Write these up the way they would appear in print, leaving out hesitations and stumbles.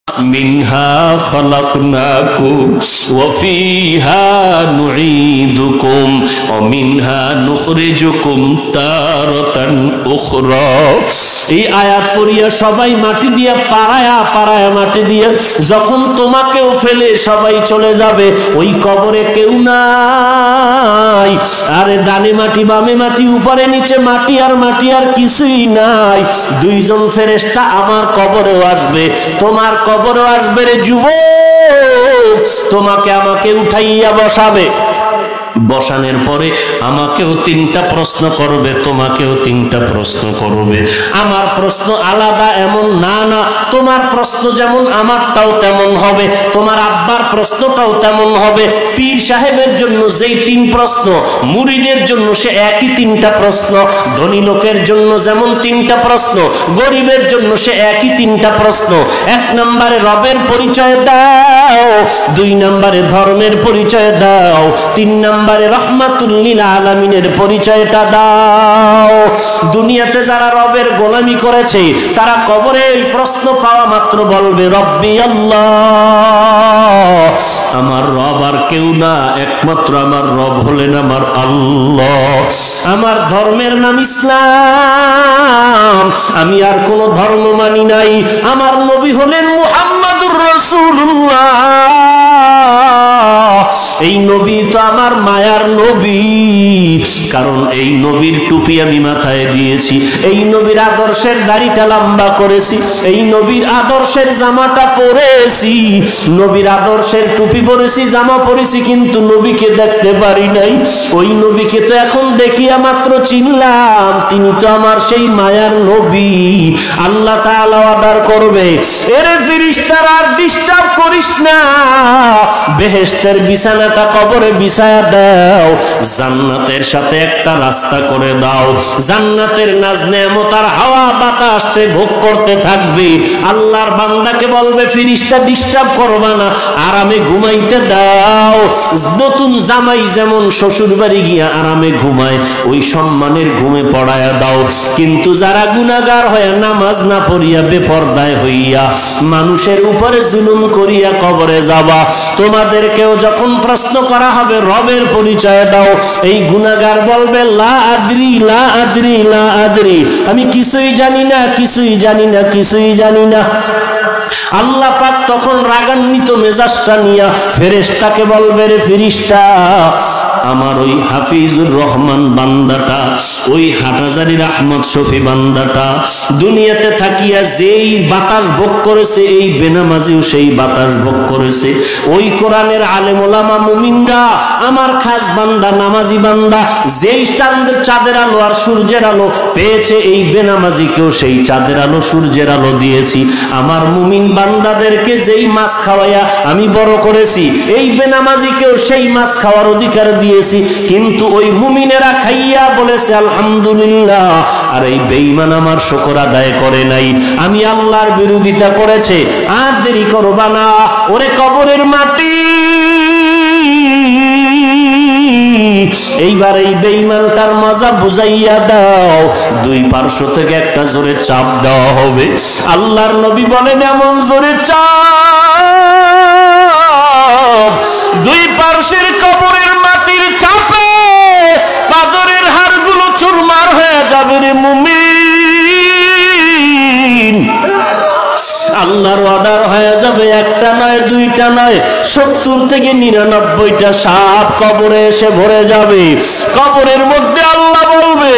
মিনহা খালাকনাকুম ওয়া ফিহা নুঈদুকুম ওয়া মিনহা নুখরিজুকুম তারাতান উখরা। এই আয়াত পড়িয়া সবাই মাটি দিয়া পাড়ায়া পাড়ায়া মাটি দিয়া যখন তোমাকেও ফেলে সবাই চলে যাবে, ওই কবরে কেউ নাই। আরে ডানে মাটি বামে মাটি উপরে নিচে মাটি আর মাটি, আর কিছুই নাই। দুইজন ফেরেশতা আমার কবরেও আসবে, তোমার কবরেও আসবে রে যুবক। তোমাকে আমাকে উঠাইয়া বসাবে, বসানোর পরে আমাকেও তিনটা প্রশ্ন করবে, তোমাকেও তিনটা প্রশ্ন করবে। আমার প্রশ্ন আলাদা এমন না, না তোমার প্রশ্ন যেমন আমারটাও তেমন হবে, তোমার আব্বার প্রশ্নটাও তেমন হবে। পীর সাহেবের জন্য যেই তিন প্রশ্ন, মুরিদের জন্য সে একই তিনটা প্রশ্ন। ধনী লোকের জন্য যেমন তিনটা প্রশ্ন, গরিবের জন্য সে একই তিনটা প্রশ্ন। এক নম্বরে রবের পরিচয় দাও, দুই নম্বরে ধর্মের পরিচয় দাও, তিন নম্বরে রহমাতুল লিল আলামিনের পরিচয়টা দাও। দুনিয়াতে যারা রবের গোলামি করেছে তারা কবরে এই প্রশ্ন পাওয়া মাত্র বলবে রব্বি আল্লাহ, আমার রব আর কেউ না, একমাত্র আমার রব হলেন আমার আল্লাহ। আমার ধর্মের নাম ইসলাম, আমি আর কোন ধর্ম মানি নাই। আমার নবী হলেন মুহাম্মাদুর রাসূলুল্লাহ, এই নবী তো আমার মায়ার নবী, কারণ এই নবীর টুপি আমি মাথায় দিয়েছি, এই নবীর আদর্শের দাড়িটা লম্বা করেছি, এই নবীর আদর্শের জামাটা পরেছি, নবীর আদর্শের টুপি পরেছি, জামা পরেছি, কিন্তু নবীকে দেখতে পারি নাই। ওই নবীকে তো এখন দেখিয়া মাত্র চিনলাম, তিনি তো আমার সেই মায়ার নবী। আল্লাহ তাআলা অর্ডার করবে, এরে ফেরেশতারা আর ডিস্টার্ব করিস না, বেহেশতের বিছানাটা কবরে বিছায়া দাও, জান্নাতের সাথে একটা রাস্তা করে দাও, জান্নাতের নাজ নেয়ামত আর হাওয়া বাতাসতে ভোগ করতে থাকবে। আল্লাহর বান্দাকে বলবে ফেরেশতা ডিস্টার্ব করবা না, আরামে ঘুমাইতে দাও। নতুন জামাই যেমন শ্বশুর বাড়ি গিয়া আরামে ঘুমায়, ওই সম্মানের ঘুমে পড়ায়া দাও। কিন্তু যারা গুনাহগার হয়ে নামাজ না পড়িয়া বেপরদায় হইয়া মানুষের উপরে জুলুম করিয়া কবরে যাবা, তোমাদেরকেও যখন প্রশ্ন করা হবে রবের পরিচয় দাও, এই গুনাহগার বলবে লা আদরি লা আদরি লা আদরি, আমি কিছুই জানি না, কিছুই জানি না, কিছুই জানি না। আল্লাহ পাক তখন রাগান্বিত মেজাজটা নিয়া ফেরেশতাকে বলবে, রে ফেরেশতা, আমার ওই হাফিজুর রহমান বান্দাটা, ওই হাটহাজারীর আহমদ শফি বান্দাটা দুনিয়াতে থাকিয়া যেই বাতাস ভোগ করেছে, এই বেনামাজিও সেই বাতাস ভোগ করেছে। ওই কোরআনের আলেম ওলামা মুমিনরা আমার খাস বান্দা, নামাজি বান্দা, যেই চাঁদের আলো আর সূর্যের আলো পেয়েছে, এই বেনামাজিকেও সেই চাঁদের আলো সূর্যের আলো দিয়েছি। আমার মুমিন বান্দাদেরকে যেই মাছ খাওয়াইয়া আমি বড় করেছি, এই বেনামাজিকেও সেই মাছ খাওয়ার অধিকার দিয়েছি। কিন্তু ওই মুমিনেরা খাইয়া বলেছে আলহামদুলিল্লাহ, আর এই বেঈমান আমার শুকর আদায় করে নাই, আমি আল্লাহর বিরোধিতা করেছে। আর দেরি করবা না, ওরে কবরের মাটি, এইবার এই বেঈমানটার মজা বুঝাইয়া দাও। দুই পার্শ্ব থেকে একটা জোরে চাপ দেওয়া হবে। আল্লাহর নবী বলেন এমন জোরে চাপ, দুই পার্শ্বের কবরের মাটির চাপে পাথরের হাড়গুলো চুরমার হয়ে যাবে রে মুমিন। আল্লাহর অর্ডার হয়ে যাবে, একটা নয়, দুইটা নয়, 70 থেকে 99টা সাপ কবরে এসে ভরে যাবে। কবরের মধ্যে আল্লাহ বলবে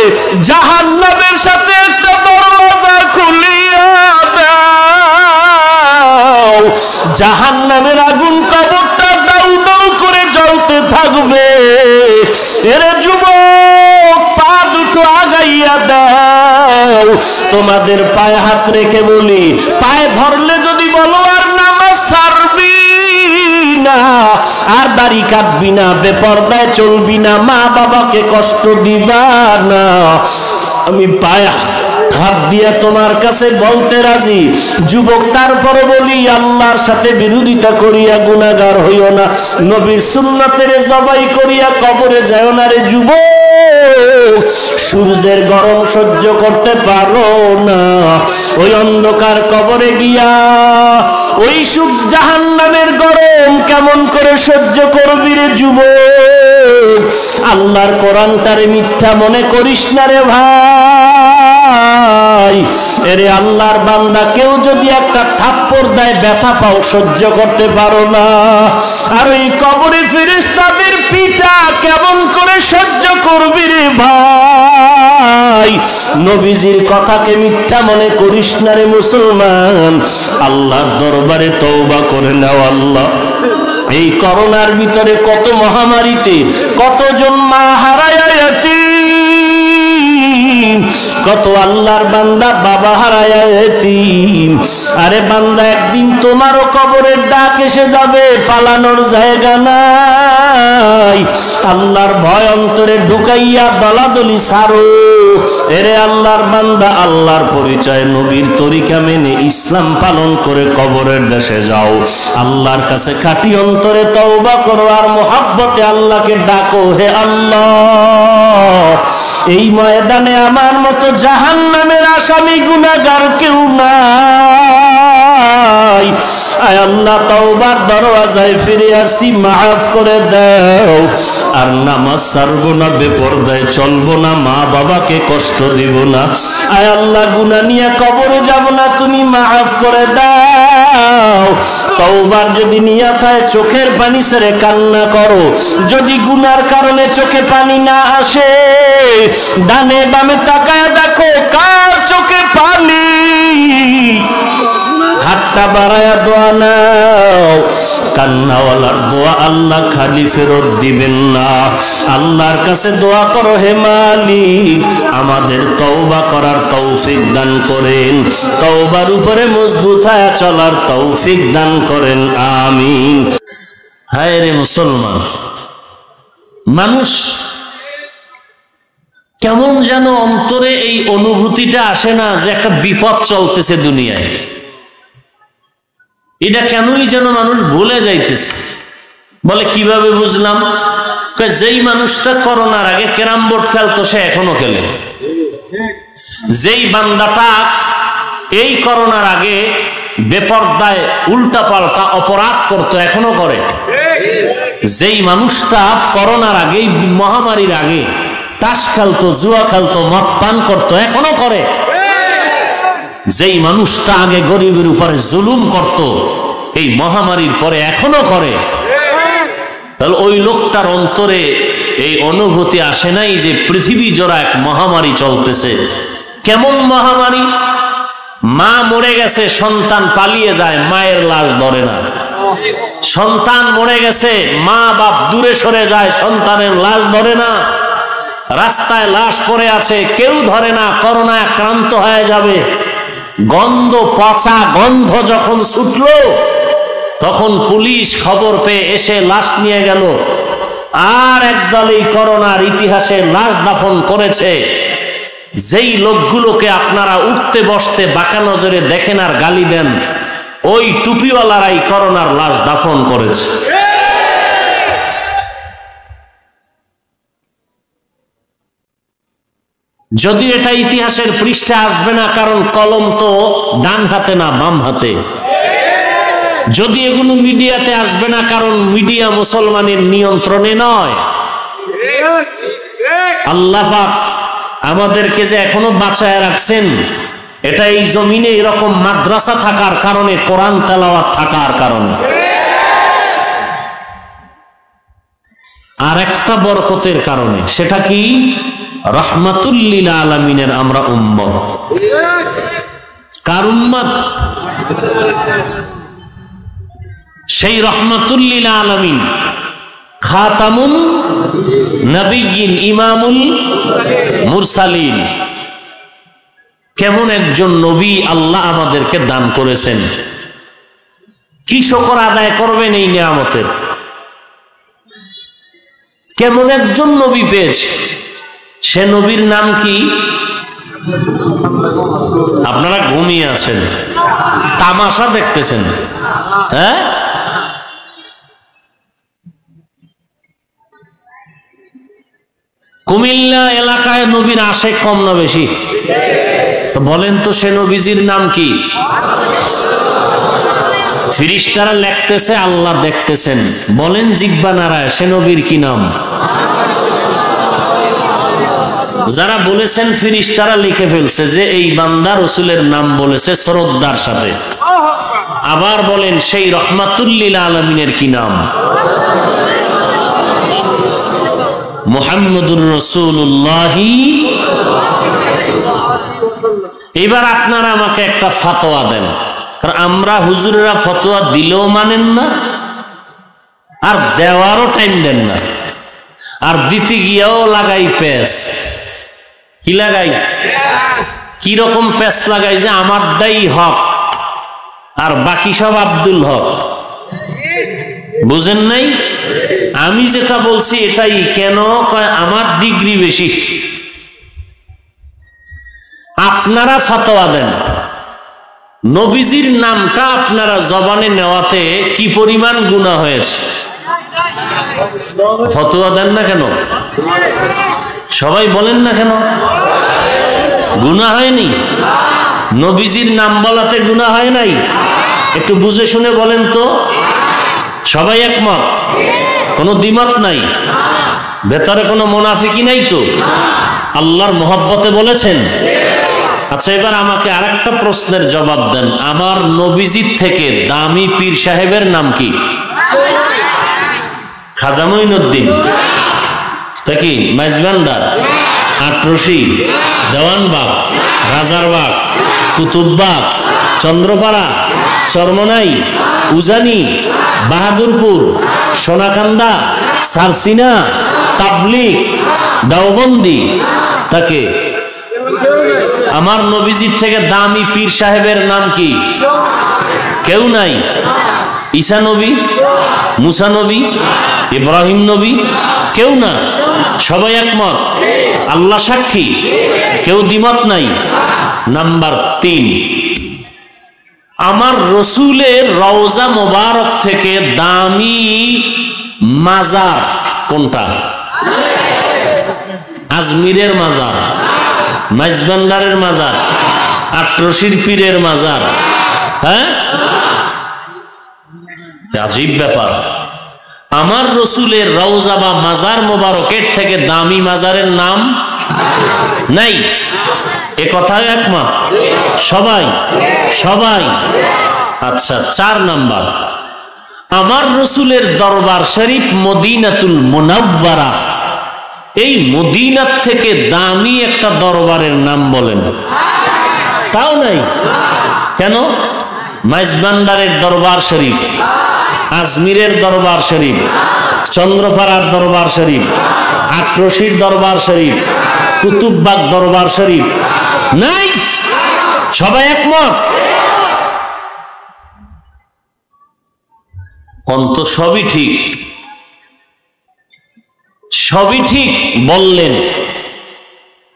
জাহান্নামের সাথে একটা দরওয়াজা খুলিয়া দাও, জাহান্নামের আগুন কবরটা দাউ দাউ করে জ্বলতে থাকবে। এরে যুবক, পা দুটো আগাইয়া দাও। তোমাদের পায়ে হাত রেখে বলি, পায়ে ধরলে যদি বলো আর নামাজ ছাড়বি না, আর দাড়ি কাটবি না, বেপরদায় চলবি না, মা বাবাকে কষ্ট দিবা না, আমি পায়ে হাত দিয়া তোমার কাছে বলতে রাজি। যুবক, তারপরে বলি আল্লাহর সাথে বিরোধিতা করিয়া গুনাহগার হইও না, নবীর সুন্নাতের জবাই করিয়া কবরে যাও না রে যুবক। সূর্যের গরম সহ্য করতে পারো না, ওই অন্ধকার কবরে গিয়া ওই জাহান্নামের গরম কেমন করে সহ্য করবি রে যুবক? আল্লাহর কোরআনটারে মিথ্যা মনে করিস না রে ভাই। এরে আল্লাহর বান্দা, কেউ যদি একটা থাপ্পড় দেয় ব্যথা পাও, সহ্য করতে পারো না, আর ওই কবরে ফেরেশতাদের পিটা কেমন করে সহ্য করবি রে ভাই? নবীজির কথাকে মিথ্যা মনে করিস না রে মুসলমান। আল্লাহর দরবারে তওবা করে নাও। আল্লাহ, এই করোনার ভিতরে কত মহামারীতে কতজন মা হারায় এতিম, কত আল্লাহর বান্দা বাবা হারায় এতিম। আরে বান্দা, একদিন তোমারও কবরের ডাক এসে যাবে, পালানোর জায়গা নাই। আল্লাহর ভয় অন্তরে ঢুকাইয়া দলাদলি ছাড়ো। এরে আল্লাহর বান্দা, আল্লাহর পরিচয় নবীর তরিকা মেনে ইসলাম পালন করে কবরের দেশে যাও। আল্লাহর কাছে খাঁটি অন্তরে তওবা করো আর মুহাব্বতে আল্লাহকে ডাকো, হে আল্লাহ, এই ময়দানে আমার মতো জাহান্নামের আসামি গুনাহগার কেউ নাই। আয় আল্লাহ, তওবার দরওয়াজায় ফিরে আসি, মাফ করে দাও। আর নামাজ ছাড়বো না, বেপরদায় চলবো না, মা বাবাকে কষ্ট দিব না। আয় আল্লাহ, গুনাহ নিয়ে কবরে যাব না, তুমি মাফ করে দাও। তওবার যদি নিয়ত হয় চোখের পানি ছেড়ে কান্না করো। যদি গুনার কারণে চোখে পানি না আসে, ডানে বামে তাকায় দেখো কার চোখে পানি। হাতটা বাড়ায়া দোয়া নাও। কান্নাওয়ালার দোয়া আল্লাহ খালি ফেরত দিবেন না। আল্লাহর কাছে দোয়া করো, হে মালিক, আমাদের তওবা করার তৌফিক দান করেন, তওবার উপরে মজবুত হয়ে চলার তৌফিক দান করেন, আমিন। হায় রে মুসলমান, মানুষ কেমন যেন অন্তরে এই অনুভূতিটা আসে না যে একটা বিপদ চলতেছে দুনিয়ায়। এটা কেনই যেন মানুষ ভুলে যাইতেছে। বলে কিভাবে বুঝলাম? যেই মানুষটা করোনার আগে ক্যারাম বোর্ড খেলতো সে এখনো খেলে। যেই বান্দাটা এই করোনার আগে বেপরদায় উল্টা পাল্টা অপরাধ করতো এখনো করে। যেই মানুষটা করোনার আগে, মহামারীর আগে তাস খেলতো, জুয়া খেলতো, মদ পান করতো এখনো করে। যেই মানুষটা আগে গরিবের উপরে জুলুম করত এই মহামারীর পরে এখনো করে, তাহলে ওই লোকটার অন্তরে এই অনুভূতি আসে নাই যে পৃথিবী জোড়া এক মহামারী চলতেছে। কেমন মহামারী? মা মরে গেছে, সন্তান পালিয়ে যায়, মায়ের লাশ ধরে না। সন্তান মরে গেছে, মা বাপ দূরে সরে যায়, সন্তানের লাশ ধরে না। রাস্তায় লাশ পড়ে আছে, কেউ ধরে না, করোনা আক্রান্ত হয়ে যাবে। গন্ধ, পচা গন্ধ যখন ছুটলো তখন পুলিশ খবর পেয়ে এসে লাশ নিয়ে গেল। আর একদল এই করোনার ইতিহাসে লাশ দাফন করেছে। যেই লোকগুলোকে আপনারা উঠতে বসতে বাঁকা নজরে দেখেন আর গালি দেন, ওই টুপিওয়ালারাই করোনার লাশ দাফন করেছে। যদি এটা ইতিহাসের পৃষ্ঠে আসবে না, কারণ কলম তো ডান হাতে না বাম হাতে। যদি এগুলো মিডিয়াতে আসবে না, কারণ মিডিয়া মুসলমানের নিয়ন্ত্রণে নয়। আল্লাহ পাক আমাদেরকে যে এখনো বাঁচায় রাখছেন, এটা এই জমিনে এরকম মাদ্রাসা থাকার কারণে, কোরআন তেলাওয়াত থাকার কারণে। আর একটা বরকতের কারণে, সেটা কি? রহমাতুল লিল আলামিনের আমরা উম্মত। কার উম্মত? সেই রহমাতুল লিল আলামিন, খাতামুন নবিয়্যিন, ইমামুল মুরসালিন। কেমন একজন নবী আল্লাহ আমাদেরকে দান করেছেন। কি শুকর আদায় করবেন এই নিয়ামতের? কেমন একজন নবী পেয়েছে। সে নবীর নাম কি? আপনারা ঘুমিয়ে আছেন, তামাশা দেখতেছেন। হ্যাঁ, কুমিল্লা এলাকায় নবীর আশেক কম না বেশি? তো বলেন তো সে নবীজির নাম কি? ফেরেশতারা লিখতেছে, আল্লাহ দেখতেছেন। বলেন জিহ্বা নাড়ায়, সে নবীর কি নাম? যারা বলেছেন ফেরেশতারা লিখে ফেলছে যে এই বান্দা রাসূলের নাম বলেছে শ্রদ্ধার সাথে। আবার বলেন সেই রহমাতুল লিল আলামিনের কি নাম? মুহাম্মদুর রাসূলুল্লাহ। এবার আপনারা আমাকে একটা ফতোয়া দেন, কারণ আমরা হুজুরেরা ফতোয়া দিলেও মানেন না, আর দেওয়ারও টাইম দেন না, আর দিতে গিয়েও লাগাই পেস। কি লাগাই? কি রকম পেস লাগাই যে আমারটাই হক আর বাকি সব আব্দুল হক। বুঝেন নাই? আমি যেটা বলছি এটাই। কেন? আমার ডিগ্রি বেশি। আপনারা ফতোয়া দেন, নবীজির নামটা আপনারা জবানে নেওয়াতে কি পরিমাণ গুনাহ হয়েছে? ফতোয়া দেন না কেন? সবাই বলেন না কেন? গুনাহ হয়নি? নবীজির নাম বলাতে গুনাহ হয় নাই? একটু বুঝে শুনে বলেন তো। সবাই একমত? কোনো দ্বিমত নাই? ভেতরে কোনো মুনাফিকি নাই তো? আল্লাহর মহব্বতে বলেছেন। আচ্ছা, এবার আমাকে আরেকটা প্রশ্নের জবাব দেন। আমার নবীজির থেকে দামি পীর সাহেবের নাম কি? খাজা মঈনুদ্দিন, কি মাইজভান্ডার, আটরশি, দেওয়ানবাগ, রাজারবাগ, কুতুববাগ, চন্দ্রপাড়া, চরমনাই, উজানি, বাহাদুরপুর, সোনাকান্দা, সারসিনা, তাবলিগ, দাওবন্দি, তাকে আমার নবীজির থেকে দামি পীর সাহেবের নাম কি? কেউ নাই? ঈসা নবী, মুসা নবী, ইব্রাহিম নবী? কেউ না? সবাই একমত? আল্লাহ সাক্ষী? কেউ দ্বিমত নাই? নাম্বার 3, আমার রসুলের রওজা মোবারক থেকে দামি মাজার কোনটা? আজমিরের মাজার, মাইজভান্ডারের মাজার, আটরশির পীরের মাজার। হ্যাঁ, আজীব ব্যাপার। আমার রসুলের রওজা বা মাজার মোবারকের থেকে দামি মাজারের নাম নাই। এ কথায় একমত সবাই? সবাই। আচ্ছা, 4 নাম্বার, আমার রসুলের দরবার শরীফ মদিনাতুল মুনাওয়ারা, এই মদিনার থেকে দামি একটা দরবারের নাম বলেন। তাও নাই। কেন? মাইজভান্ডারের দরবার শরীফ, আজমিরের দরবার শরীফ, চন্দ্রপাড়ার দরবার শরীফ, আটরশির দরবার শরীফ, কুতুববাগ দরবার শরীফ নাই। সবাই একমত? অন্ত সবই ঠিক, সবই ঠিক বললেন,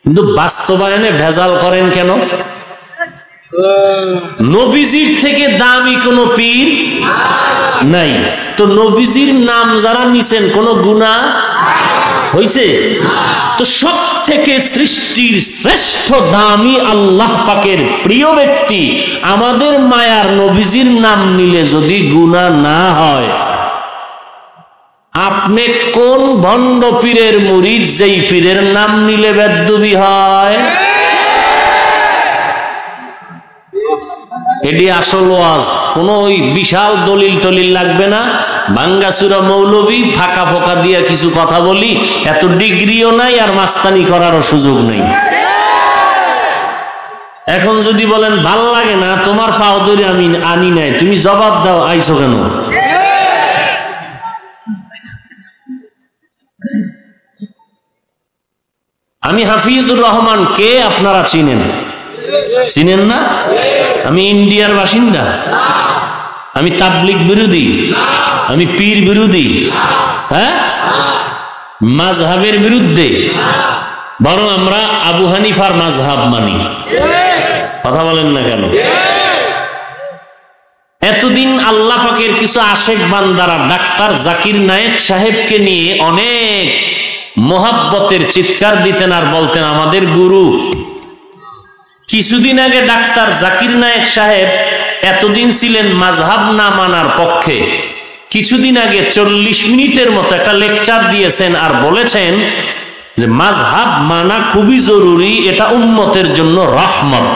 কিন্তু বাস্তবায়নে ভেজাল করেন কেন? নবীজির থেকে দামি কোন পীর নাই। তো নবীজির নাম যারা নিছেন কোন গুনাহ হইছে? তো সব থেকে সৃষ্টির শ্রেষ্ঠ দামি আল্লাহ পাকের প্রিয় ব্যক্তি আমাদের মায়ার নবীজির নাম নিলে যদি গুনাহ না হয়, আপনি কোন ভণ্ড পীরের মুরিদ যেই পীরের নাম নিলে বেদবি হয়? এটি আসল ওয়াজ। কোন ওই বিশাল দলিল টলিল লাগবে না। ভাঙ্গাচুরা মৌলবী ফাঁকা ফোকা দিয়ে কিছু কথা বলি, এত ডিগ্রিও নাই আর মাস্তানি করারও সুযোগ নেই। এখন যদি বলেন ভাল লাগে না, তোমার পাও ধরে আমি আনি নাই, তুমি জবাব দাও আইছো কেন? আমি হাফিজুর রহমান কে আপনারা চিনেন? চিনেন না? আমি ইন্ডিয়ার বাসিন্দা, আমি তাবলিগ বিরোধী, আমি পীর বিরোধী, হ্যাঁ, মাযহাবের বিরুদ্ধে, বরং আমরা আবু হানিফার মাযহাব মানি। কথা বলেন না কেন? এতদিন আল্লাহ পাকের কিছু আশেক বান্দারা ডাক্তার জাকির নায়েক সাহেবকে নিয়ে অনেক মোহাব্বতের চিৎকার দিতেন আর বলতেন আমাদের গুরু। কিছুদিন আগে ডাক্তার জাকির নায়েক সাহেব এতদিন ছিলেন মাযহাব না মানার পক্ষে, কিছুদিন আগে 40 মিনিটের মতো একটা লেকচার দিয়েছেন আর বলেছেন যে মাযহাব মানা খুবই জরুরি, এটা উম্মতের জন্য রহমত।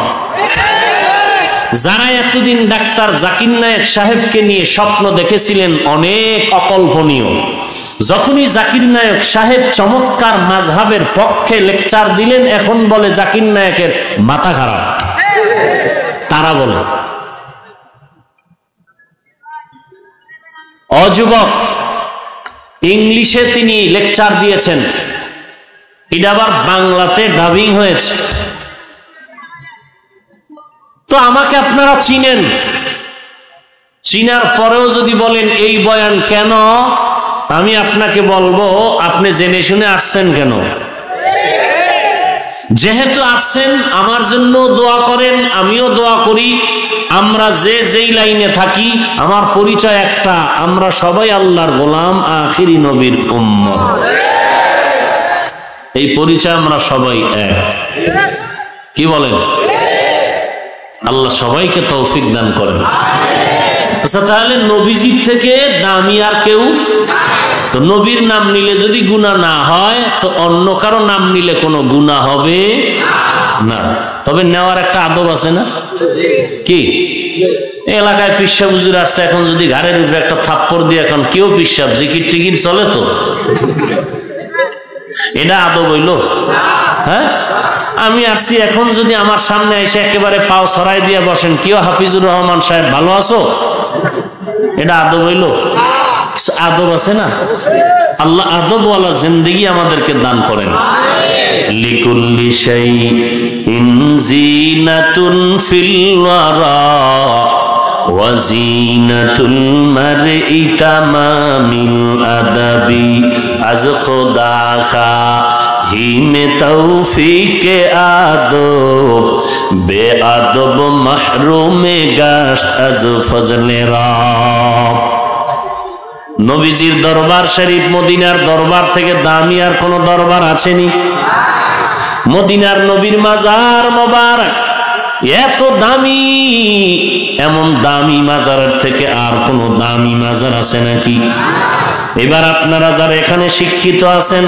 যারা এতদিন ডাক্তার জাকির নায়েক সাহেবকে নিয়ে স্বপ্ন দেখেছিলেন অনেক অকল্পনীয়, যখনই জাকির নায়েক সাহেব চমৎকার মাযহাবের পক্ষে লেকচার দিলেন, এখন বলে জাকির নায়েকের মাথা খারাপ। তারা বলে অযুবক ইংলিশে তিনি লেকচার দিয়েছেন, এটা আবার বাংলাতে ডাবিং হয়েছে। তো আমাকে আপনারা চিনেন, চিনার পরেও যদি বলেন এই বয়ান কেন, আমি আপনাকে বলবো আপনি জেনে শুনে আসছেন কেন। যেহেতু আসছেন আমার জন্য দোয়া করেন, আমিও দোয়া করি। আমরা যেই লাইনে থাকি আমার পরিচয় একটা, আমরা সবাই আল্লাহর গোলাম, আখিরি নবীর উম্মত। এই পরিচয় আমরা সবাই এক। কি বলেন? আল্লাহ সবাইকে তৌফিক দান করেন। আচ্ছা, তাহলে নবীজির থেকে দামি আর কেউ? তো নবীর নাম নিলে যদি গুনাহ না হয়, তো অন্য কারো নাম নিলে কোনো গুনাহ হবে না। তবে নেওয়ার একটা আদব আছে না? কি এলাকায় পিসাব হুজুর আসছে, এখন যদি ঘাড়ের উপরে একটা থাপ্পড় দিয়ে এখন কেউ পিসাব জিকির টিকির চলে, তো এটা আদব হইল? হ্যাঁ, আমি আসছি, এখন যদি আমার সামনে এসে একেবারে পাও ছড়াই দিয়ে বসেন, কেউ হাফিজুর রহমান সাহেব ভালো আছো, এটা আদব হইল? আদব আছে না? আল্লাহ আদবওয়ালা জিন্দেগি আমাদেরকে দান করেন। লিকুল্লি শাইইন জিনাতুন ফিল ওয়ারা ওয়া জিনাতুল মারই তামামিল আদাবি আজ খোদা খা হিমে তৌফিকে আদব বে আদব মাহরুমে গাশত আজ ফজলে রব। নবীজির দরবার শরীফ মদিনার দরবার থেকে দামি আর কোন দরবার আছেনি? মদিনার নবীর মাজার মোবারক এত দামি, এমন দামি মাজারের থেকে আর কোন দামি মাজার আছে নাকি? এবার আপনারা যারা এখানে শিক্ষিত আছেন,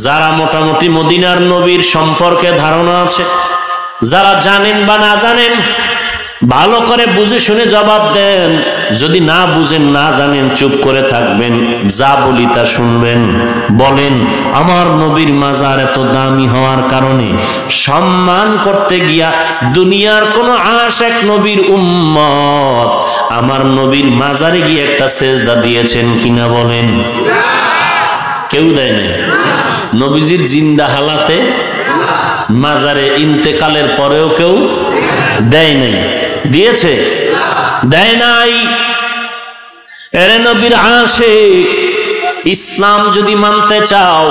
যারা মোটামুটি মদিনার নবীর সম্পর্কে ধারণা আছে, যারা জানেন বা না জানেন, ভালো করে বুঝে শুনে জবাব দেন। যদি না বুঝেন, না জানেন, চুপ করে থাকবেন, যা বলি তা শুনবেন। বলেন, আমার নবীর মাজার এত দামি হওয়ার কারণে সম্মান করতে গিয়া দুনিয়ার কোন আশিক নবীর উম্মত আমার নবীর মাজারে গিয়ে একটা সেজদা দিয়েছেন কিনা বলেন? কেউ দেয় না। নবীজির জিন্দা হালাতে, মাজারে ইন্তেকালের পরেও কেউ দেয় নাই। দিয়েছে? দেয় নাই। এরে নবীর আশিক, ইসলাম যদি মানতে চাও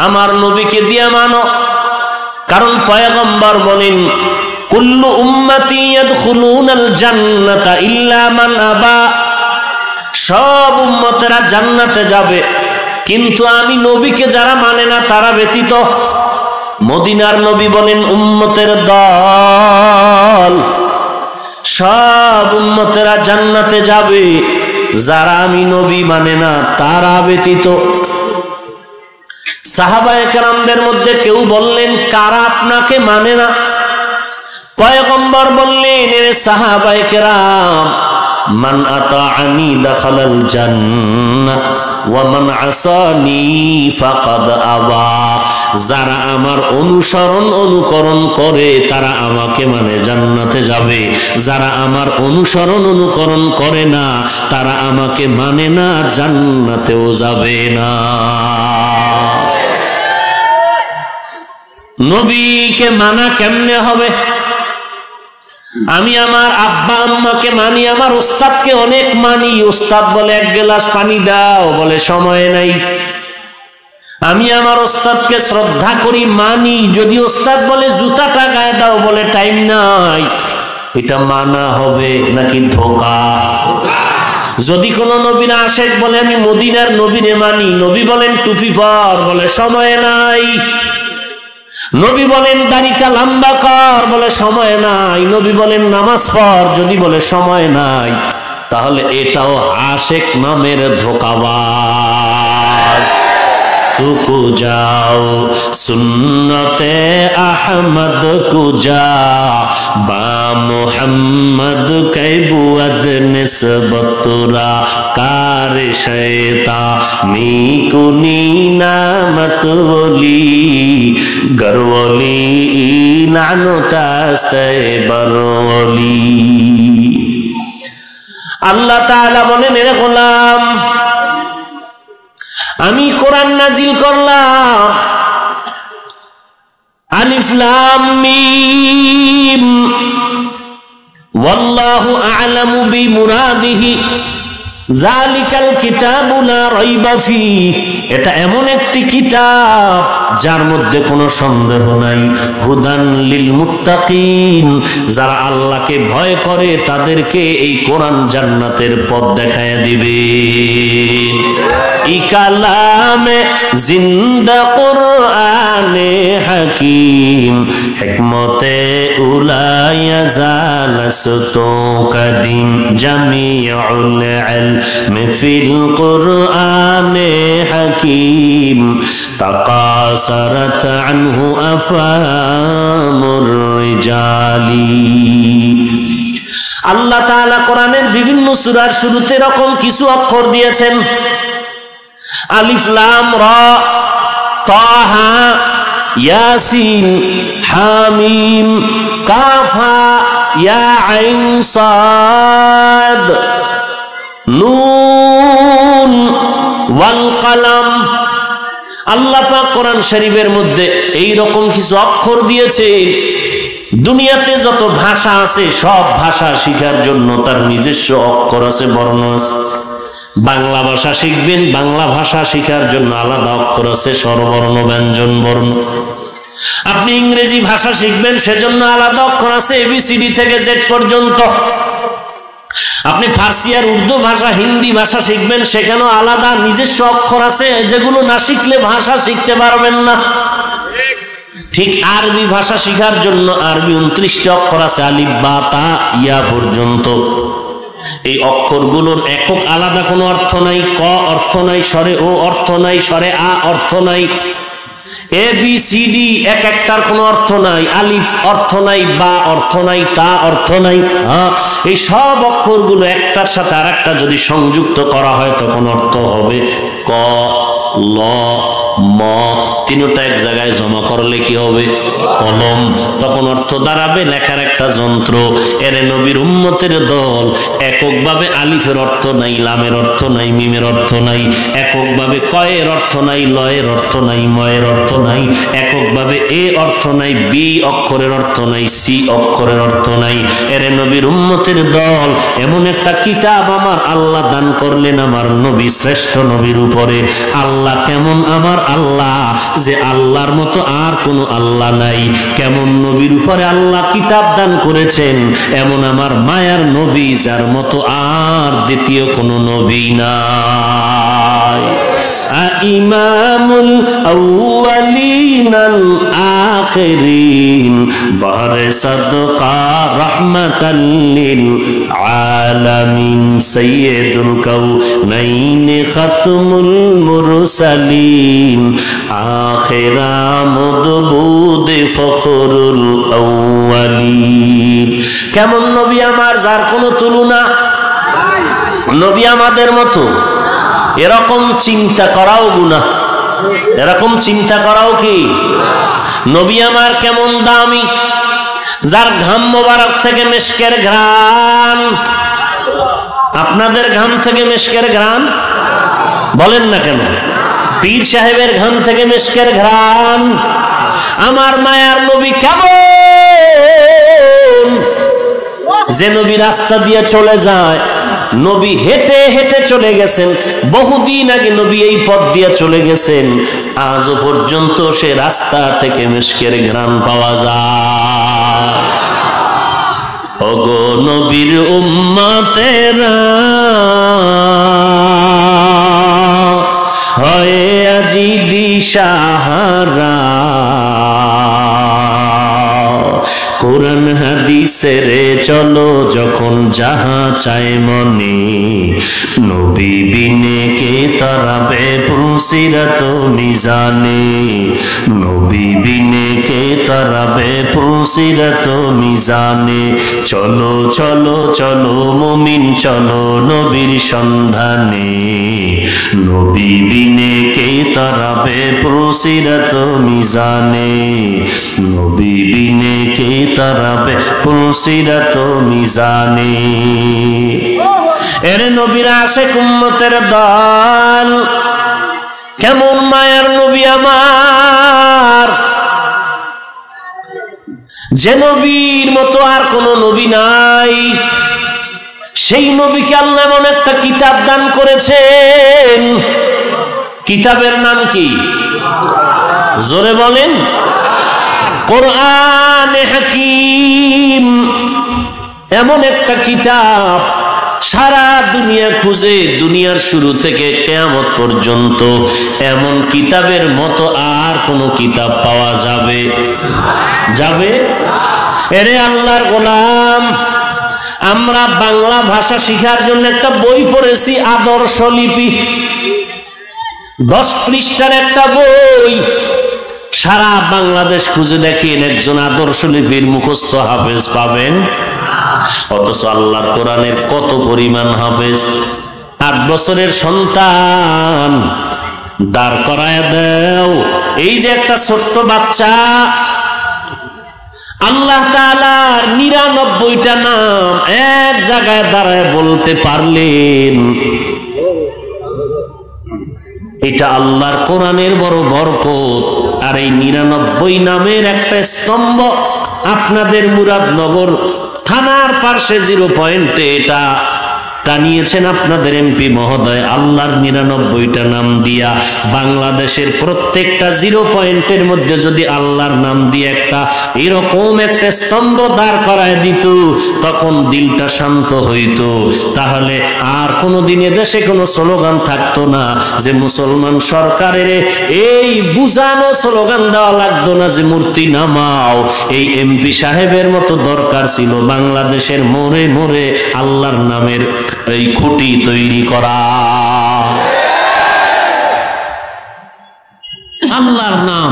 আমার নবীকে দিয়ে মানো। কারণ পয়গম্বর বলেন, কুল্লু উম্মতি ইয়াদখুলুনাল জান্নাতা ইল্লা মান আবা, সব উম্মতেরা জান্নাতে যাবে, কিন্তু আমি নবীকে যারা মানে না তারা ব্যতীত। মদিনার নবী বলেন, উম্মতের দল, সব উম্মতেরা জান্নাতে যাবে, যারা আমি নবী মানে না তারা ব্যতীত। সাহাবায়ে কেরামদের মধ্যে কেউ বললেন, কারা আপনাকে মানে না? পয়গম্বর বললেন, এরে সাহাবায়ে কেরাম, মান আতাআনি দাখালাল জান্নাহ ওয়া মান আসানি ফাকাদ আবা। যারা আমার অনুসরণ অনুকরণ করে তারা আমাকে মানে জান্নাতে যাবে, যারা আমার অনুসরণ অনুকরণ করে না তারা আমাকে মানে না, জান্নাতেও যাবে না। নবীকে মানা কেমনে হবে? আমি আমার আব্বা আম্মাকে মানি, আমার ওস্তাদকে অনেক মানি। ওস্তাদ বলে এক গ্লাস পানি দাও, বলে সময় নাই। আমি আমার ওস্তাদকে শ্রদ্ধা করি, মানি। যদি ওস্তাদ বলে জুতাটা গায়ে দাও, বলে টাইম নাই। এটা মানা হবে নাকি ধোঁকা? যদি কোনো নবীর আশেক বলে আমি মদিনার নবীরে মানি, নবী বলেন টুপি পর, বলে সময় নাই। নবী বলেন দাড়িটা লম্বা কর, বলে সময় নাই। নবী বলেন নামাজ পড়, যদি বলে সময় নাই, তাহলে এটাও আশেক নামের ধোঁকাবাজ। तुको जाओ सुन्नते अहमद को जा बा मुहम्मद कैबुअद निस्बतुरा कार शैता नीकुनी नामत वली गरवली नानुतास्ते बरवली। अल्लाह ताला बोले मेरे गुलाम আমি কোরআন নাজিল করলাম, আলিফ লাম মিম ওয়াল্লাহু আ'লামু বিমুরাদিহি যালিকাল কিতাবু লা রাইবা ফিহি। এটা এমন একটি কিতাব যার মধ্যে কোনো সন্দেহ নাই। হুদান লিল মুত্তাকিন, যারা আল্লাহকে ভয় করে তাদেরকে এই কোরআন জান্নাতের পথ দেখায় দিবে। ই কালামে জিন্দা কুরআনে হাকিম হিকমতে উলায়া জালাসতু কাদিম জামিউল ইলম ফিল কুরআনে হাকিম তাকাসারাত আনহু আফামুর রিজালি। আল্লাহ তাআলা কোরআনের বিভিন্ন সূরার শুরুতে এরকম কিছু অক্ষর দিয়েছেন, আলিফ লাম রা তাহা ইয়াসিন হামিম কাফ হা ইয়া আইন সাদ নুন ওয়াল কলম। আল্লাহ পাক কোরআন শরীফের মধ্যে এই রকম কিছু অক্ষর দিয়েছে। দুনিয়াতে যত ভাষা আছে সব ভাষা শেখার জন্য তার নিজস্ব অক্ষর আছে, বর্ণ আছে। বাংলা ভাষা শিখবেন, বাংলা ভাষা শেখার জন্য আলাদা অক্ষর আছে, স্বরবর্ণ ব্যঞ্জন বর্ণ। আপনি ইংরেজি ভাষা শিখবেন, সেজন্য আলাদা অক্ষর আছে এবিসিডি থেকে জেড পর্যন্ত। আপনি ফার্সি আর উর্দু ভাষা হিন্দি ভাষা শিখবেন, সেখানেও আলাদা নিজস্ব অক্ষর আছে, যেগুলো না শিখলে ভাষা শিখতে পারবেন না। ঠিক আরবি ভাষা শেখার জন্য আরবি 29টা অক্ষর আছে, আলিফ বা তা ইয়া পর্যন্ত। এই অক্ষরগুলোর একক আলাদা কোনো অর্থ নাই, ক অর্থ নাই, স্বরে ও অর্থ নাই, স্বরে আ অর্থ নাই, এ বি সি ডি এক একটার কোনো অর্থ নাই, আলিফ অর্থ নাই, বা অর্থ নাই, তা অর্থ নাই। এই সব অক্ষরগুলো একটার সাথে আর একটা যদি সংযুক্ত করা হয় তখন অর্থ হবে ক ল ম, তিনটা এক জায়গায় জমা করলে কি হবে? কলম। তখন অর্থ দাঁড়াবে লেখার একটা যন্ত্র। এর নবীর উম্মতের দল এককভাবে আলিফের অর্থ নাই, লামের অর্থ নাই, মিমের অর্থ নাই, এককভাবে কয়ের অর্থ নাই, লয়ের অর্থ নাই, ময়ের অর্থ নাই, এককভাবে এ অর্থ নাই, বি অক্ষরের অর্থ নাই, সি অক্ষরের অর্থ নাই। এর নবীর উম্মতের দল এমন একটা কিতাব আমার আল্লাহ দান করলেন আমার নবী শ্রেষ্ঠ নবীর উপরে। আল্লাহ কেমন আমার আল্লাহ, যে আল্লাহর মতো আর কোনো আল্লাহ নাই। কেমন নবীর উপরে আল্লাহ কিতাব দান করেছেন, এমন আমার মায়ার নবী যার মতো আর দ্বিতীয় কোনো নবী নাই। ইমামুল আউয়ালিনাল আখিরিন বারে সাদকা রাহমাতাল লিল আলামিন সাইয়্যিদুল কাউনাইন খাতমুল মুরসালিন আখিরা মদবুদ ফখরুল আউয়ালিন। কেমন নবী আমার যার কোনো তুলনা, নবী আমাদের মতো। এরকম চিন্তা করাও গুনাহ, এরকম চিন্তা করাও কি? নবী আমার কেমন দামি, যার ঘাম মোবারক থেকে মিশকের ঘ্রাণ। আপনাদের ঘাম থেকে মিশকের ঘ্রাণ বলেন না কেন? পীর সাহেবের ঘাম থেকে মিশকের ঘ্রাণ। আমার মায়ার নবী কেমন, যে নবী রাস্তা দিয়ে চলে যায়, নবী হেঁটে হেঁটে চলে গেছেন, বহুদিন আগে নবী এই পথ দিয়ে চলে গেছেন, আজও পর্যন্ত সে রাস্তা থেকে মিশকের ঘ্রাণ পাওয়া যায়। ওগো নবীর উম্মতেরা দিশাহারা। কোরআন হাদিসের চলো যখন যাহা চায় মনে, নবী বিনে কে তারাবে ফুলসিরাত মিজানে, নবী বিনে কে তারাবে ফুলসিরাত মিজানে। চলো চলো চলো মুমিন চলো নবীর সন্ধানে, নবী বিনে কে তারাবে ফুলসিরাত মিজানে, নবী বিনে কে তারাবে ফুলসিরাত মিজানে। এরে নবীর আশিক উম্মতের দল, কেমন মায়ার নবী আমার, যে নবীর মতো আর কোন নবী নাই। সেই নবীকে আল্লাহ এমন একটা কিতাব দান করেছেন, কিতাবের নাম কি? জোরে বলেন। কোরআন হাকিম, এমন একটা কিতাব সারা দুনিয়া খুঁজে, দুনিয়ার শুরু থেকে কিয়ামত পর্যন্ত এমন কিতাবের মতো আর কোন কিতাব পাওয়া যাবে? এরে আল্লাহর গোলাম, আমরা বাংলা ভাষা শিখার জন্য একটা বই পড়েছি, আদর্শ লিপি, 10 পৃষ্ঠার একটা বই। সারা বাংলাদেশ খুঁজে দেখেন একজন আদর্শ লিপির মুখস্থ হাফেজ পাবেন? অথচ আল্লাহর কোরআনের কত পরিমাণ হাফেজ। 8 বছরের সন্তান দাঁড় করায় দাও, এই যে একটা ছোট্ট বাচ্চা, আল্লাহ তাআলার 99টা নাম এক জায়গায় দাঁড়ায় বলতে পারলেন। এটা আল্লাহর কোরআনের বড় বরকত। আর এই 99 নামের একটা স্তম্ভ আপনাদের মুরাদনগর থানার পাশে 0 পয়েন্টে এটা টানিয়েছেন আপনাদের এমপি মহোদয়। আল্লাহর 99টা নাম দিয়া বাংলাদেশের প্রত্যেকটা 0 পয়েন্টের মধ্যে যদি আল্লাহর নাম দিয়ে একটা এরকম একটা স্তম্ভ দাঁড় করায় দিত, তখন দিলটা শান্ত হইতো। তাহলে আর কোনোদিন এদেশে কোনো স্লোগান থাকতো না যে মুসলমান সরকারের এই বুঝানো স্লোগান দেওয়া লাগতো না যে মূর্তি নামাও। এই এমপি সাহেবের মতো দরকার ছিল বাংলাদেশের মোড়ে মোড়ে আল্লাহর নামের এই খুঁটি তৈরি করা। আল্লাহর নাম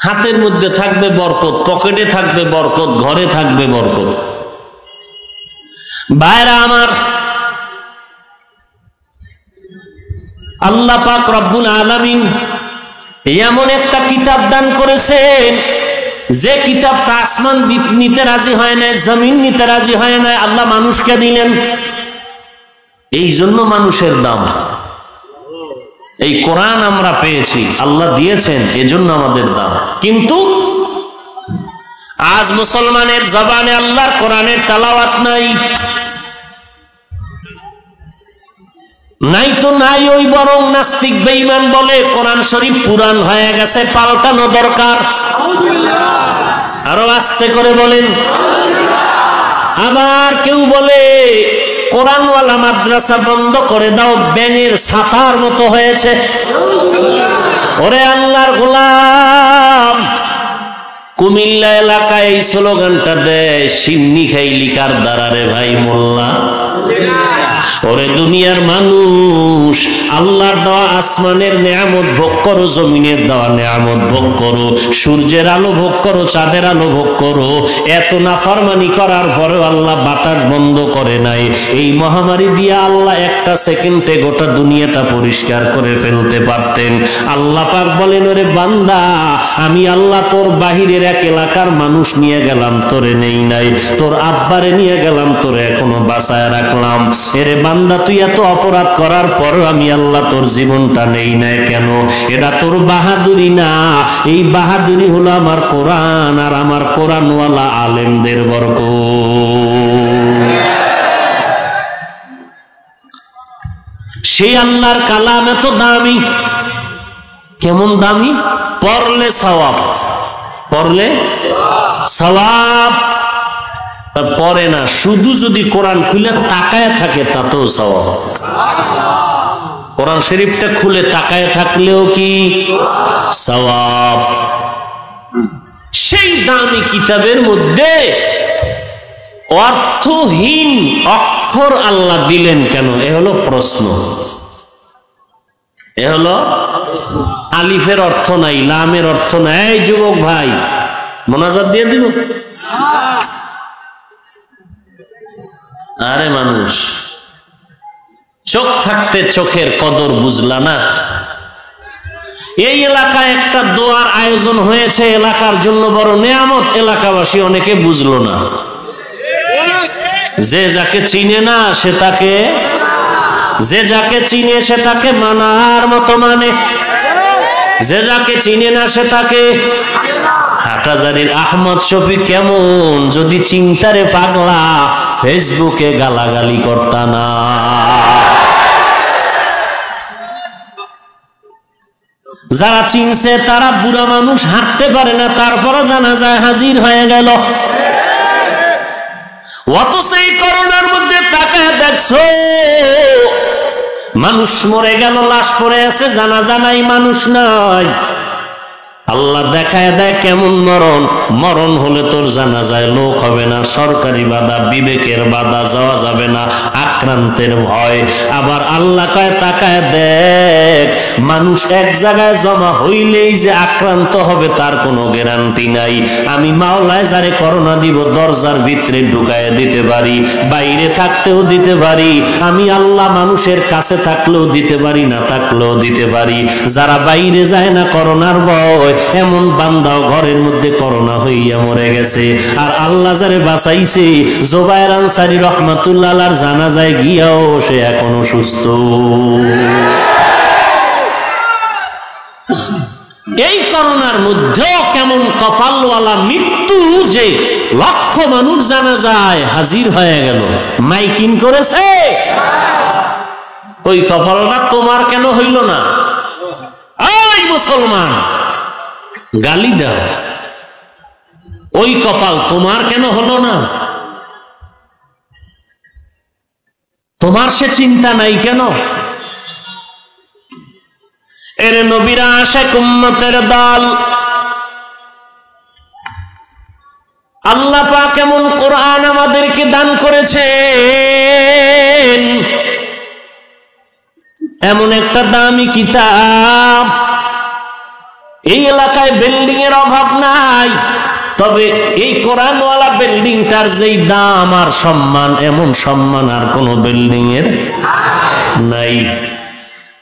হাতের মধ্যে থাকবে বরকত, পকেটে থাকবে বরকত, ঘরে থাকবে বরকত। ভাইরা আমার, আল্লাহ পাক রব্বুল আলামিন এমন একটা কিতাব দান করেছেন, যে কিতাবটা আসমান নিতে রাজি হয় না, জমিন নিতে রাজি হয় না, আল্লাহ মানুষকে দিলেন। এই জন্য মানুষের দাম। এই কোরআন আমরা পেয়েছি, আল্লাহ দিয়েছেন, এজন্য আমাদের দাম। কিন্তু আজ মুসলমানের জবানে আল্লাহর কোরআনের তেলাওয়াত নাই, নাই তো নাই, ওই বরং নাস্তিক বেঈমান বলে কোরআন শরীফ পুরান হয়ে গেছে, পাল্টানো দরকার। আরো আস্তে করে বলেন। আবার কেউ বলে কোরআনওয়ালা মাদ্রাসা বন্ধ করে দাও, ব্যাঙের ছাতার মতো হয়েছে। ওরে আল্লাহর গোলাম, কুমিল্লা এলাকায় এই স্লোগানটা দেয় সিন্নি খাইলি কার দ্বারা রে ভাই মোল্লা। ওরে দুনিয়ার মানুষ, আল্লাহর দেওয়া আসমানের নেয়ামত ভোগ করো, জমিনের দেওয়া নেয়ামত ভোগ করো, সূর্যের আলো ভোগ করো, চাঁদের আলো ভোগ করো। এত নাফরমানি করার পরেও আল্লাহ বাতাস বন্ধ করে নাই। এই মহামারী দিয়ে আল্লাহ একটা সেকেন্ডে গোটা দুনিয়াটা পরিষ্কার করে ফেলতে পারতেন। আল্লাহ পাক বলেন, ওরে বান্দা, আমি আল্লাহ তোর বাহিরের এক এলাকার মানুষ নিয়ে গেলাম, তোরে নেই নাই, তোর আব্বারে নিয়ে গেলাম, তোরে এখনো বাঁচায় রাখলাম। এরে বান্দা, তুই এত অপরাধ করার পরও আমি আল্লাহ তোর জীবনটা নেই নাই কেন? এটা তোর বাহাদুরি না, এই বাহাদুরি হলো আমার কোরআন আর আমার কোরআনওয়ালা আলেমদের বরকত। সেই আল্লাহর কালাম এত দামি। কেমন দামি? পড়লে সওয়াব, পড়লে সওয়াব। পড়ে না, শুধু যদি কোরআন খুলে তাকায় থাকে তাতেও সওয়াব। কোরআন শরীফটা খুলে তাকায় থাকলেও কি সওয়াব। সেই দামি কিতাবের মধ্যে অর্থহীন অক্ষর আল্লাহ দিলেন কেন? এ হলো প্রশ্ন। এ হলো আলিফের অর্থ নাই, লামের অর্থ নাই। এই যুবক ভাই, মোনাজাত দিয়ে দিব। আরে মানুষ, চোখ থাকতে চোখের কদর বুঝলা না? এই এলাকায় একটা দোয়ার আয়োজন হয়েছে, এলাকার জন্য বড় নেয়ামত, এলাকাবাসী অনেকে বুঝলো না। যে যাকে চিনে না সে তাকে, যে যাকে চিনে সে তাকে মানার মতো মানে, যে যাকে চিনে না সে তাকে। হাটাজারির আহমদ শফি কেমন যদি চিন্তারে পাগলা ফেসবুকে গালাগালি করতা না। যারা চিনছে তারা বুড়া মানুষ, হাঁটতে পারে না, তারপরও জানাজায় হাজির হয়ে গেল। অথচ এই করোনার মধ্যে তাকায় দেখছো মানুষ মরে গেল, লাশ পড়ে আছে, জানাজা নাই, মানুষ নাই। আল্লাহ দেখায় দেয় কেমন মরণ। মরণ হলে তোর জানাজায় লোক হবে না, সরকারি বাধা, বিবেকের বাধা, যাওয়া যাবে না, আক্রান্তের ভয়। আবার আল্লাহ কয় তাকায় দেখ মানুষ এক জায়গায় জমা হইলেই যে আক্রান্ত হবে তার কোনো গ্যারান্টি নাই। আমি মাওলায় যারে করোনা দিব দরজার ভিতরে ঢুকায় দিতে পারি, বাইরে থাকতেও দিতে পারি। আমি আল্লাহ মানুষের কাছে থাকলেও দিতে পারি, না থাকলেও দিতে পারি। যারা বাইরে যায় না করোনার ভয়, এমন বান্দাও ঘরের মধ্যে করোনা হইয়া মরে গেছে। আর আল্লাহ যারে বাঁচাইছে, জুবায়ের আনসারী রাহমাতুল্লাহ আলাইহির জানাজায় গিয়াও সে এখনো সুস্থ। এই করোনার মধ্যেও কেমন কপালওয়ালা মৃত্যু যে লক্ষ মানুষ জানাজায় হাজির হয়ে গেল, মাইকিং করেছে। ওই কপালটা তোমার কেন হইল না? এই মুসলমান, গালি দাও, ওই কপাল তোমার কেন হলো না? তোমার সে চিন্তা নাই কেন? এর নবীরা আশিক উম্মতের দল, আল্লাহ পাক এমন কোরআন আমাদেরকে দান করেছেন, এমন একটা দামি কিতাব। এই এলাকায় বিল্ডিং এর অভাব নাই, তবে এই কোরআনওয়ালা বিল্ডিংটার যেই দাম আর সম্মান, এমন সম্মান আর কোন বিল্ডিং এর নাই।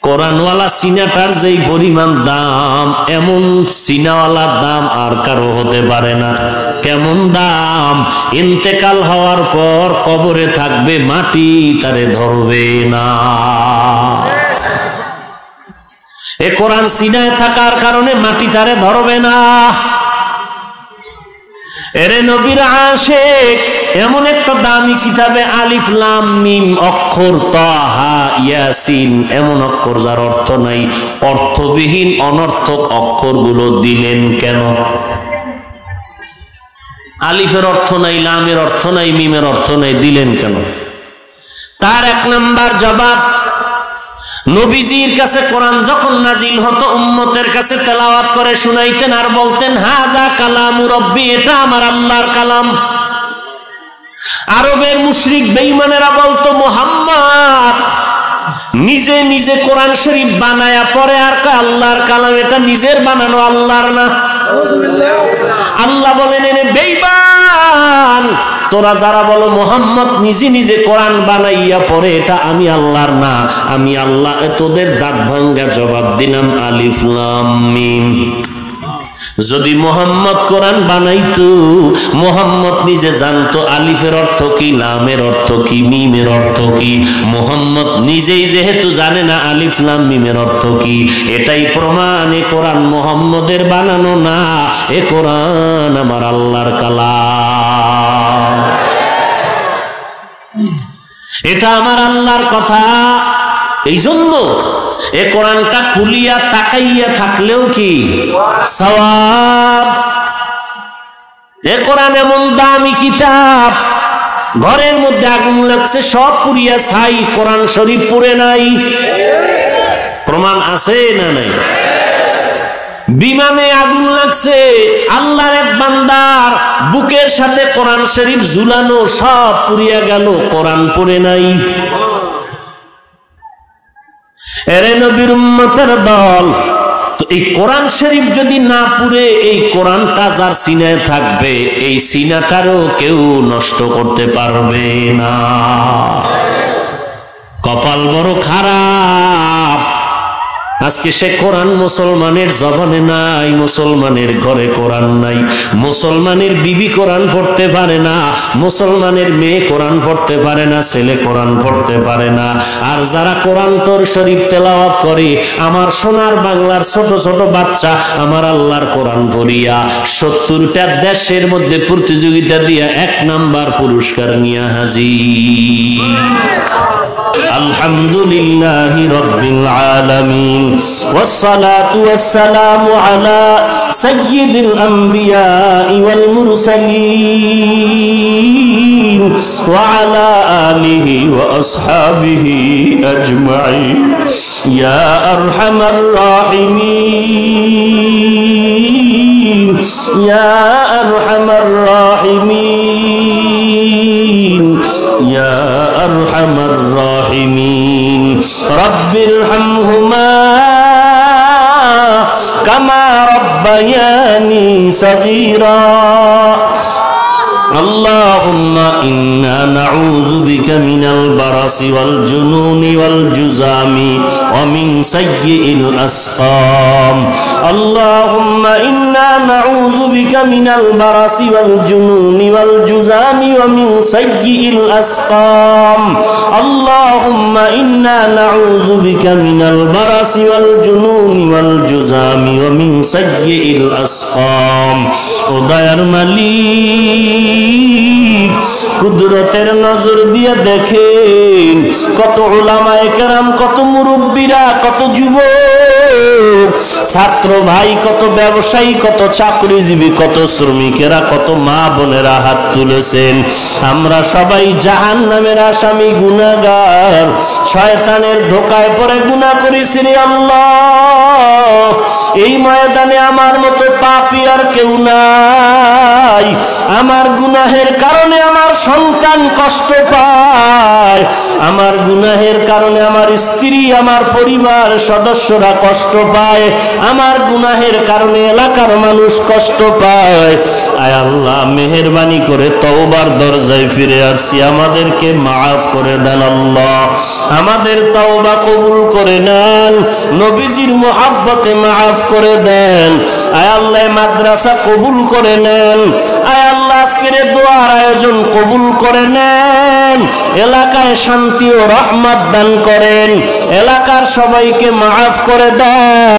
কোরআনওয়ালা সিনাটার যেই পরিমাণ দাম, এমন সিনাওয়ালা দাম আর কারো হতে পারে না। কেমন দাম? ইন্তেকাল হওয়ার পর কবরে থাকবে, মাটি তারে ধরবে না। এ কোরআন সিনায় থাকার কারণে মাটি তারে ধরবে না। এরে নবীর আশিক এমন একটা দামি কিতাবে আলিফ লাম মিম অক্ষর, তাহা ইয়াসিন, এমন অক্ষর যার অর্থ নাই, অর্থবিহীন অনর্থক অক্ষরগুলো দিলেন কেন? আলিফের অর্থ নাই, লামের অর্থ নাই, মিমের অর্থ নাই, দিলেন কেন? তার এক নাম্বার জবাব, নবীজির কাছে কোরআন যখন নাজিল হতো উম্মতের কাছে তেলাওয়াত করে শুনাইতেন আর বলতেন হাদা কালামু রব্বি, এটা আমার আল্লাহর কালাম। আরবের মুশরিক বেঈমানেরা বলতো মুহাম্মদ নিজে নিজে কোরআন শরীফ বানায়া পরে আর আল্লাহর কালাম, এটা নিজের বানানো, আল্লাহর না। আল্লাহ বলেন এনে বেঈমান, তোরা যারা বলো মুহাম্মদ নিজে নিজে কোরআন বানাইয়া পরে, এটা আমি আল্লাহর না, আমি আল্লাহ। তোদের দাঁত ভাঙ্গা জবাব দিলাম আলিফ লাম মিম। যদি মুহাম্মদ কোরআন বানাইতো, মুহাম্মদ নিজে জানতো আলিফের অর্থ কি, লামের অর্থ কি, মিমের অর্থ কি। মুহাম্মদ নিজেই যেহেতু জানে না আলিফ লাম মিমের অর্থ কি, এটাই প্রমাণ এ কোরআন মুহাম্মদের বানানো না, এ কোরআন আমার আল্লাহর কালাম। এটা আমার আল্লাহর কথা। এই জন্য এ কোরআনটা খুলিয়া তাকাইয়া থাকলেও কি সওয়াব। এ কোরআন এমন দামি কিতাব, ঘরের মধ্যে আগুন লাগছে সব পুড়িয়া ছাই, কোরআন শরীফ পুড়ে নাই। প্রমাণ আছে না নাই? বিমানে আগুন লাগছে, আল্লাহর এক বান্দার বুকের সাথে কোরআন শরীফ ঝুলানো, সব পুড়িয়া গেল, কোরআন পড়ে নাই। এরে নবীর উম্মতের দল, তো এই কোরআন শরীফ যদি না পুড়ে, এই কোরআনটা যার সিনায় থাকবে, এই সিনাটারও কেউ নষ্ট করতে পারবে না। কপাল বড় খারাপ, আজকে সে কোরআন মুসলমানের জবানে নাই, মুসলমানের ঘরে কোরআন নাই, মুসলমানের বিবি কোরআন পড়তে পারে না, মুসলমানের মেয়ে কোরআন পড়তে পারে না, ছেলে কোরআন পড়তে পারে না। আর যারা কোরআন তোর শরীফ তেলাওয়াত করে, আমার সোনার বাংলার ছোট ছোট বাচ্চা আমার আল্লাহর কোরআন পড়িয়া 70টা দেশের মধ্যে প্রতিযোগিতা দিয়া 1 নাম্বার পুরস্কার নিয়ে হাজির। আলহামদুলিল্লাহি রাব্বিল আলামিন, ওয়াসসালাতু ওয়াসসালামু আলা সাইয়্যিদিল আমবিয়াই ওয়াল মুরসালিন ওয়া আলা আলিহি ওয়া আসহাবিহি আজমাইন। ইয়া আরহামার রাহিমিন, ইয়া আরহামার রাহিমিন, ইয়া আরহামার রাহিমিন। রব্বির হামহুমা কামা রব্বায়ানি সগীরা। اللهم إنا نعوذ بك من البرص والجنون والجذام ومن سيء الأسقام. اللهم إنا نعوذ بك من البرص والجنون والجذام ومن سيء الأسقام. اللهم إنا نعوذ بك من البرص والجنون والجذام ومن سيء الأسقام. উদয়ার মালিক, কুদরতের নজর দিয়ে দেখেন কত উলামায়ে কেরাম, কত মুরব্বীরা, কত যুবক ছাত্র ভাই, কত ব্যবসায়ী, কত চাকরিজীবী, কত শ্রমিকেরা, কত মা বোনেরা হাত তুলেছেন। আমরা সবাই জাহান্নামের আসামি, গুনাহগার, শয়তানের ধোঁকায় পড়ে গুনাহ করেছি রে আল্লাহ। এই ময়দানে আমার মতো পাপী আর কেউ নাই। আমার গুনাহের কারণে আমার সন্তান কষ্ট পায়, আমার গুনাহের কারণে আমার স্ত্রী, আমার পরিবার সদস্যরা কষ্ট পায়, আমার গুনাহের কারণে এলাকার মানুষ কষ্ট পায়। আয় আল্লাহ, মেহেরবানি করে তওবার দরজায় ফিরে আসছি, আমাদেরকে মাফ করে দেন আল্লাহ। আমাদের তওবা কবুল করে নেন, নবীজির মুহাব্বতে মাফ করে দেন। আয় আল্লাহ, মাদ্রাসা কবুল করে নেন। আয় আল্লাহ, আজকের দোয়ার আয়োজন কবুল করে নেন। এলাকায় শান্তি ও রহমত দান করেন, এলাকার সবাইকে মাফ করে দেন।